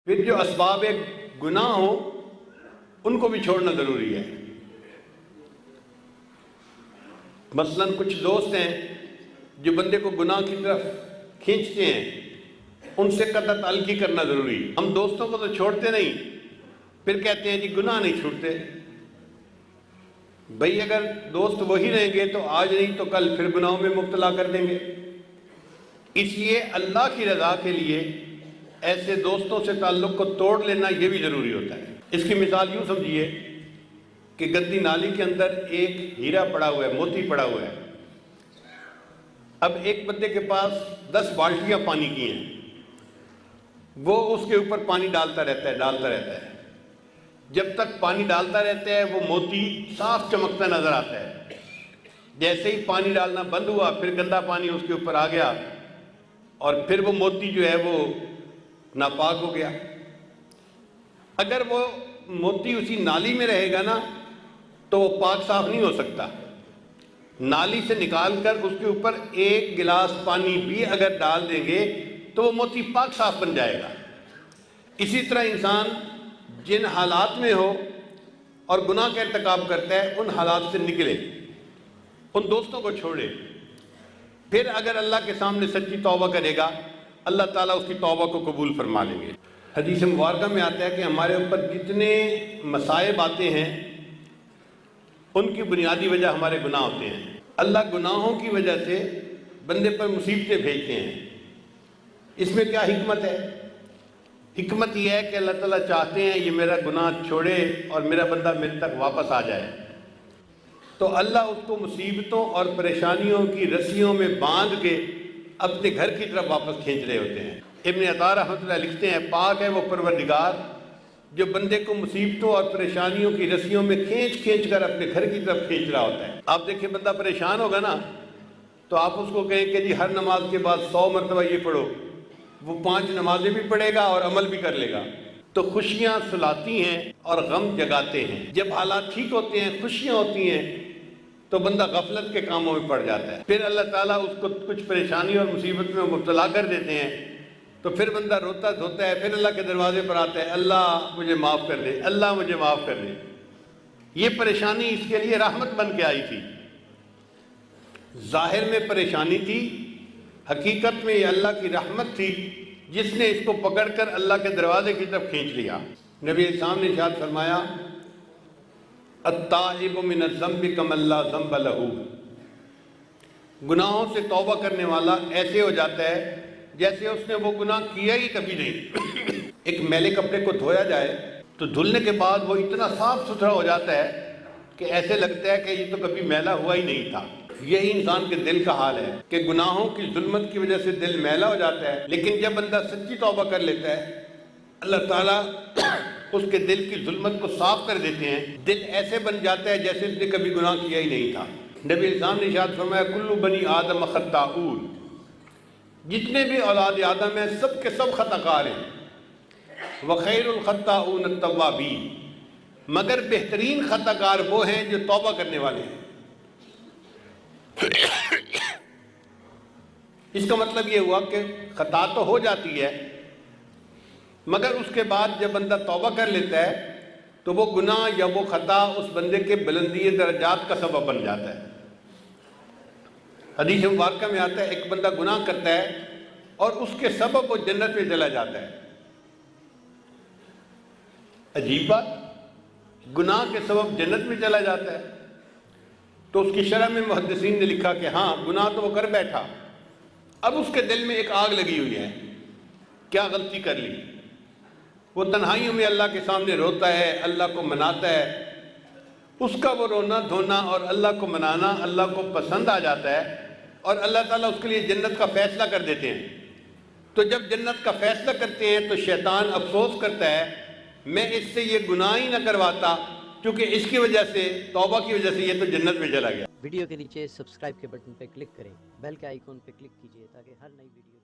پھر جو اسباب گناہ ہو ان کو بھی چھوڑنا ضروری ہے۔ مثلا کچھ دوست ہیں جو بندے کو گناہ کی طرف کھینچتے ہیں، ان سے قطع تعلقی کرنا ضروری ہے۔ ہم دوستوں کو تو چھوڑتے نہیں، پھر کہتے ہیں جی گناہ نہیں چھوٹتے۔ بھئی اگر دوست وہی رہیں گے تو آج نہیں تو کل پھر گناہوں میں مبتلا کر دیں گے۔ اس لیے اللہ کی رضا کے لیے ایسے دوستوں سے تعلق کو توڑ لینا یہ بھی ضروری ہوتا ہے۔ اس کی مثال یوں سمجھیے کہ گندی نالی کے اندر ایک ہیرا پڑا ہوا ہے، موتی پڑا ہوا ہے۔ اب ایک بندے کے پاس 10 بالٹیاں پانی کی ہیں، وہ اس کے اوپر پانی ڈالتا رہتا ہے۔ جب تک پانی ڈالتا رہتا ہے وہ موتی صاف چمکتا نظر آتا ہے۔ جیسے ہی پانی ڈالنا بند ہوا پھر گندا پانی اس کے اوپر آ گیا اور پھر وہ موتی جو ہے وہ ناپاک ہو گیا۔ اگر وہ موتی اسی نالی میں رہے گا نا تو وہ پاک صاف نہیں ہو سکتا۔ نالی سے نکال کر اس کے اوپر ایک گلاس پانی بھی اگر ڈال دیں گے تو وہ موتی پاک صاف بن جائے گا۔ اسی طرح انسان جن حالات میں ہو اور گناہ کا ارتکاب کرتا ہے ان حالات سے نکلے، ان دوستوں کو چھوڑے، پھر اگر اللہ کے سامنے سچی توبہ کرے گا اللہ تعالیٰ اس کی توبہ کو قبول فرما لیں گے۔ حدیث مبارکہ میں آتا ہے کہ ہمارے اوپر جتنے مصائب آتے ہیں ان کی بنیادی وجہ ہمارے گناہ ہوتے ہیں۔ اللہ گناہوں کی وجہ سے بندے پر مصیبتیں بھیجتے ہیں۔ اس میں کیا حکمت ہے؟ حکمت یہ ہے کہ اللہ تعالیٰ چاہتے ہیں یہ میرا گناہ چھوڑے اور میرا بندہ میرے تک واپس آ جائے، تو اللہ اس کو مصیبتوں اور پریشانیوں کی رسیوں میں باندھ کے اپنے گھر کی طرف واپس کھینچ رہے ہوتے ہیں۔ ابن عطا رحمۃ اللہ لکھتے ہیں پاک ہے وہ پروردگار جو بندے کو مصیبتوں اور پریشانیوں کی رسیوں میں کھینچ کر اپنے گھر کی طرف کھینچ رہا ہوتا ہے۔ آپ دیکھیں بندہ پریشان ہوگا نا تو آپ اس کو کہیں کہ جی ہر نماز کے بعد 100 مرتبہ یہ پڑھو، وہ 5 نمازیں بھی پڑھے گا اور عمل بھی کر لے گا۔ تو خوشیاں سلاتی ہیں اور غم جگاتے ہیں۔ جب حالات ٹھیک ہوتے ہیں، خوشیاں ہوتی ہیں تو بندہ غفلت کے کاموں میں پڑ جاتا ہے، پھر اللہ تعالیٰ اس کو کچھ پریشانی اور مصیبت میں مبتلا کر دیتے ہیں تو پھر بندہ روتا دھوتا ہے، پھر اللہ کے دروازے پر آتا ہے اللہ مجھے معاف کر دے، اللہ مجھے معاف کر دے۔ یہ پریشانی اس کے لیے رحمت بن کے آئی تھی، ظاہر میں پریشانی تھی، حقیقت میں یہ اللہ کی رحمت تھی جس نے اس کو پکڑ کر اللہ کے دروازے کی طرف کھینچ لیا۔ نبی اسلام نے ارشاد فرمایا التائب من الذنب کمن لا ذنب لہ، گناہوں سے توبہ کرنے والا ایسے ہو جاتا ہے جیسے اس نے وہ گناہ کیا ہی کبھی نہیں۔ ایک میلے کپڑے کو دھویا جائے تو دھلنے کے بعد وہ اتنا صاف ستھرا ہو جاتا ہے کہ ایسے لگتا ہے کہ یہ تو کبھی میلا ہوا ہی نہیں تھا۔ یہی انسان کے دل کا حال ہے کہ گناہوں کی ظلمت کی وجہ سے دل میلا ہو جاتا ہے، لیکن جب بندہ سچی توبہ کر لیتا ہے اللہ تعالیٰ اس کے دل کی ظلمت کو صاف کر دیتے ہیں، دل ایسے بن جاتا ہے جیسے اس نے کبھی گناہ کیا ہی نہیں تھا۔ نبی اسلام نے ارشاد فرمایا کل بنی آدم خطاؤن، جتنے بھی اولاد آدم ہیں سب کے سب خطا کار ہیں، وخیر الخطاؤن التوابین، مگر بہترین خطا کار وہ ہیں جو توبہ کرنے والے ہیں۔ اس کا مطلب یہ ہوا کہ خطا تو ہو جاتی ہے مگر اس کے بعد جب بندہ توبہ کر لیتا ہے تو وہ گناہ یا وہ خطا اس بندے کے بلندی درجات کا سبب بن جاتا ہے۔ حدیث مبارکہ میں آتا ہے ایک بندہ گناہ کرتا ہے اور اس کے سبب وہ جنت میں چلا جاتا ہے۔ عجیب بات، گناہ کے سبب جنت میں چلا جاتا ہے۔ تو اس کی شرح میں محدثین نے لکھا کہ ہاں گناہ تو وہ کر بیٹھا، اب اس کے دل میں ایک آگ لگی ہوئی ہے، کیا غلطی کر لی؟ وہ تنہائیوں میں اللہ کے سامنے روتا ہے، اللہ کو مناتا ہے، اس کا وہ رونا دھونا اور اللہ کو منانا اللہ کو پسند آ جاتا ہے اور اللہ تعالیٰ اس کے لیے جنت کا فیصلہ کر دیتے ہیں۔ تو جب جنت کا فیصلہ کرتے ہیں تو شیطان افسوس کرتا ہے میں اس سے یہ گناہ ہی نہ کرواتا کیونکہ اس کی وجہ سے توبہ کی وجہ سے یہ تو جنت میں چلا گیا۔ ویڈیو کے نیچے سبسکرائب کے بٹن پہ کلک کریں، بیل کے آئیکن پہ کلک کیجئے تاکہ ہر نئی ویڈیو